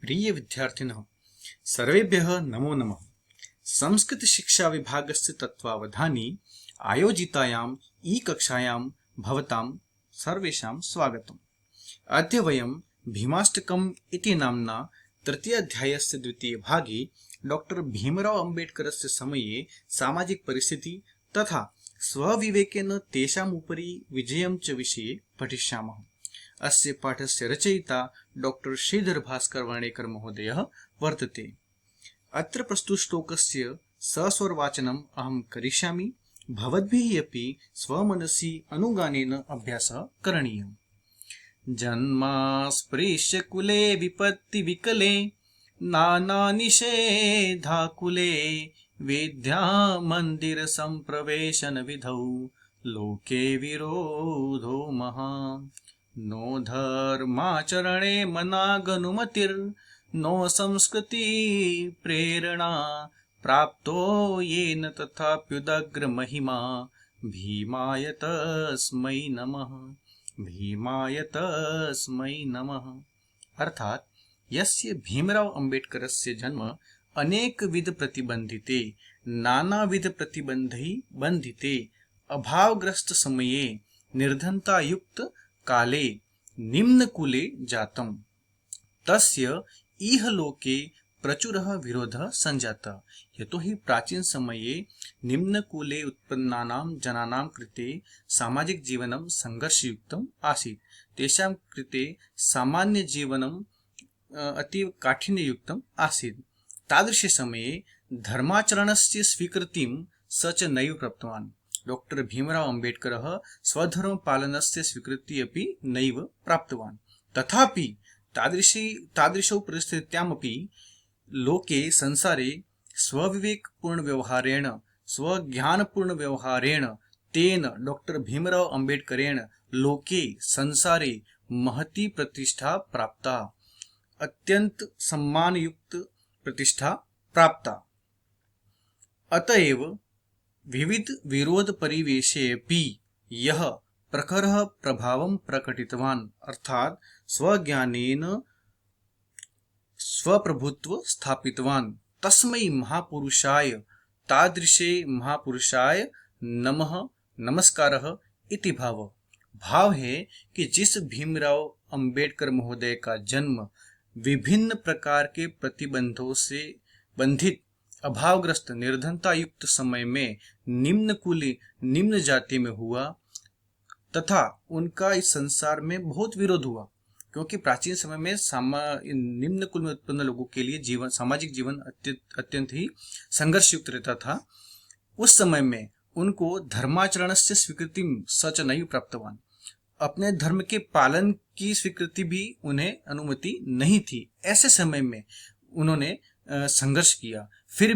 प्रिय विद्यार्थिनः सर्वेभ्यः नमो नमः। संस्कृत शिक्षा विभागस्य तत्त्वावधाने आयोजितायाम् ई-कक्षायां भवतां सर्वेषां स्वागतम्। अद्य वयं भीमाष्टकम् इति नाम्ना तृतीयाध्यायस्य द्वितीयभागे डॉक्टर भीमराव अम्बेडकरस्य समये सामाजिक परिस्थिति तथा स्वविवेकेन तेषाम् उपरि विजयं च विषये पठिष्यामः। अस्य पाठस्य रचयिता डॉक्टर श्रीधर भास्कर वर्णेकर महोदयः वर्तते। अत्र प्रस्तुतश्लोकस्य सस्वरवाचनम् अहं करिष्यामि। भवद्भिः अपि स्वमनसि अनुगानेन अभ्यासः करणीयः। जन्मास्पृश्य कुले विपत्ति विकले नानानिषेधाकुले विद्या मंदिर संप्रवेशन विधौ लोके विरोधो महान्। नो धर्माचरणे मनागनुमतिर्नो संस्कृति प्रेरणा प्राप्तो येन तथाप्युदग्र महिमा भीमाय तस्मै नमः। भीमाय तस्मै नमः। अर्थात यस्य भीमराव अम्बेडकरस्य जन्म अनेकविध प्रतिबंधिते नानाविध प्रतिबंधै बंधिते अभावग्रस्त समये निर्धनता युक्त काले निम्नकुले जातम्। तस्य इह लोके प्रचुरः विरोधः संजातः। यतोहि प्राचीन समये निम्नकुले उत्पन्नानां जनानां कृते सामाजिक जीवनं संघर्षयुक्तम् आसीत्। तेषां कृते सामान्य जीवनं अतीव काठिन्ययुक्तम् आसीत्। तादृशे समये धर्माचरणस्य स्वीकृतिं स च नैव प्राप्तवान्। डॉक्टर भीमराव अम्बेडकरः स्वधर्मपालनस्य स्वीकृतिः अपि नैव प्राप्तवान्। तथापि तादृशौ परिस्थित्यामपि लोके संसारे स्वविवेकपूर्णव्यवहारेण स्वज्ञानपूर्णव्यवहारेण तेन डॉक्टर भीमराव अम्बेडकरेण लोके संसारे महती प्रतिष्ठा प्राप्ता, अत्यंत सम्मानयुक्त प्रतिष्ठा प्राप्ता। अतएव विविध विरोध परिवेशेऽपि यः प्रखरः प्रभावं प्रकटितवान्, अर्थात स्वज्ञानेन स्वप्रभुत्व स्थापितवान्, तस्मै महापुरुषाय तादृशे महापुरुषाय नमः नमस्कारः इति भाव है कि जिस भीमराव अंबेडकर महोदय का जन्म विभिन्न प्रकार के प्रतिबंधों से बंधित अभावग्रस्त निर्धनता युक्त समय में निम्न कुली निम्न जाति में हुआ तथा उनका इस संसार में बहुत विरोध हुआ, क्योंकि प्राचीन समय में निम्न कुल में उत्पन्न लोगों के लिए जीवन सामाजिक जीवन अत्यंत ही संघर्ष युक्त रहता था। उस समय में उनको धर्माचरण से स्वीकृति सच नहीं प्राप्तवान। अपने धर्म के पालन की स्वीकृति भी उन्हें अनुमति नहीं थी। ऐसे समय में उन्होंने संघर्ष किया। फिर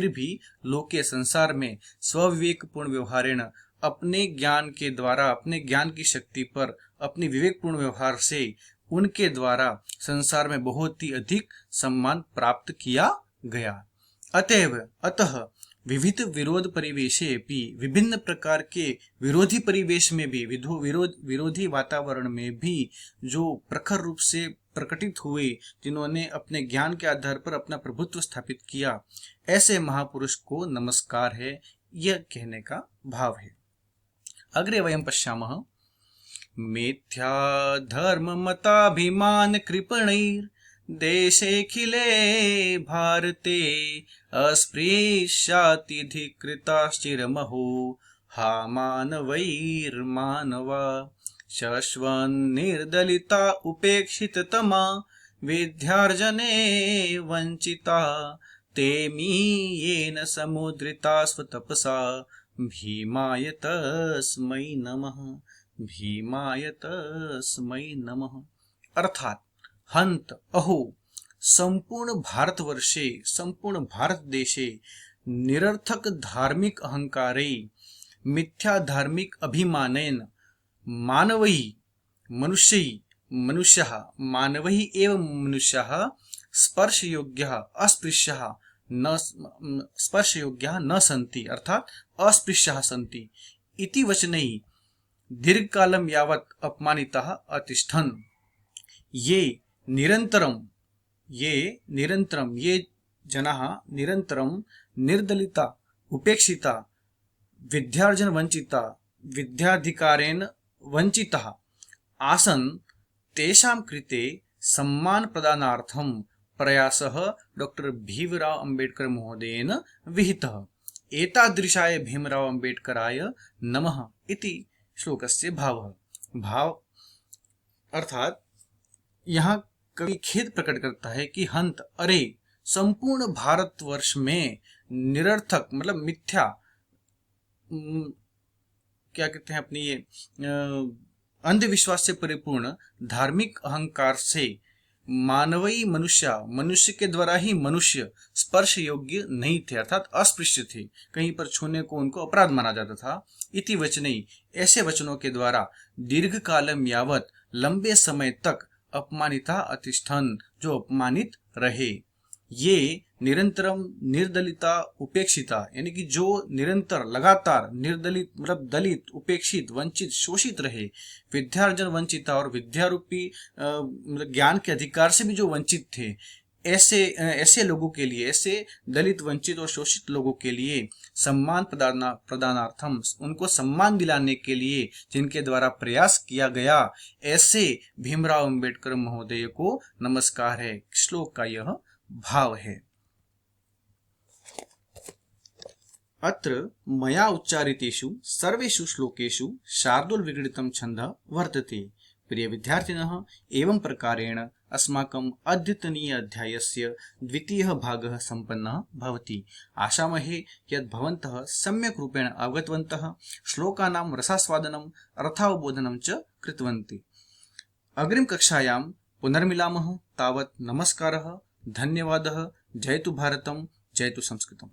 भी लोके संसार में स्वविवेकपूर्ण व्यवहारेण अपने ज्ञान के द्वारा अपने ज्ञान की शक्ति पर अपने विवेकपूर्ण व्यवहार से उनके द्वारा संसार में बहुत ही अधिक सम्मान प्राप्त किया गया। अतः विविध विरोध परिवेशे भी विभिन्न प्रकार के विरोधी परिवेश में भी विरोधी वातावरण में भी जो प्रखर रूप से प्रकटित हुए, जिन्होंने अपने ज्ञान के आधार पर अपना प्रभुत्व स्थापित किया, ऐसे महापुरुष को नमस्कार है, यह कहने का भाव है। अग्रे वयं पश्यामः। मिथ्या धर्म मताभिमान कृपणैर् देशेऽखिले भारते अस्पृश्यातिधिकृताश्चिरमहो हा मानवैर्मानवा शश्वन्निर्दलिता उपेक्षिततमा विद्यार्जने वंचिता तेमीयेन समुद्रिता स्वतपसा भीमाय तस्मै नमः। भीमाय तस्मै नमः। अर्थात हंत अहो संपूर्ण भारतवर्षे संपूर्ण भारत देशे निरर्थक धार्मिक अहंकारै मिथ्या धार्मिक अभिमानेन मानवैः मनुष्यः मानवैः एव मनुष्यः स्पर्शयोग्यः अस्पृश्यः न सन्ति, अर्थात अस्पृश्यः सन्ति इति वचनैः दीर्घकालं यावत् अपमानिताः अतिष्ठन्। ये निरंतरम ये निरन्तरं ये जनाः निरन्तरं निर्दलिता उपेक्षिता विद्यार्जन वंचिता विद्याधिकारेण वंचिताः आसन् तेषां कृते सम्मान प्रदानार्थं प्रयासः डॉक्टर भीमराव अम्बेडकर महोदयेन विहितः। एतादृशाय भीमराव अम्बेडकराय नमः इति श्लोकस्य भाव अर्थात यहाँ कवि खेद प्रकट करता है कि हंत अरे संपूर्ण भारतवर्ष में निरर्थक मतलब मिथ्या क्या कहते हैं अपनी ये अंधविश्वास से परिपूर्ण धार्मिक अहंकार से मनुष्य के द्वारा ही मनुष्य स्पर्श योग्य नहीं थे, अर्थात अस्पृश्य थे, कहीं पर छूने को उनको अपराध माना जाता था। इति वचनई ऐसे वचनों के द्वारा दीर्घ कालम यावत लंबे समय तक अपमानिता अतिष्ठन जो अपमानित रहे। ये निरंतरम निर्दलिता उपेक्षिता यानी कि जो निरंतर लगातार निर्दलित मतलब दलित उपेक्षित वंचित शोषित रहे, विद्यार्जन वंचिता और विद्यारूपी मतलब ज्ञान के अधिकार से भी जो वंचित थे, ऐसे लोगों के लिए, ऐसे दलित वंचित और शोषित लोगों के लिए सम्मान प्रदानार्थम उनको सम्मान दिलाने के लिए जिनके द्वारा प्रयास किया गया, ऐसे भीमराव अम्बेडकर महोदय को नमस्कार है। श्लोक का यह भाव है। अत्र मया उच्चारितेषु सर्वेषु श्लोकेषु शार्दूल विगणितं छन्दः वर्तते। प्रिय विद्यार्थिनः, एवं प्रकारेण अस्माकं अद्यतनीय अध्यायस्य द्वितीयः भागः सम्पन्नः भवति। आशामहे यत् भवन्तः सम्यक् रूपेण अवगतवन्तः, श्लोकानां रसास्वादनम् अर्थावबोधनं च कृतवन्ति। अग्रिम कक्षायां पुनर्मिलामः। तावत् नमस्कारः, धन्यवादः। जयतु भारतम्, जयतु संस्कृतम्।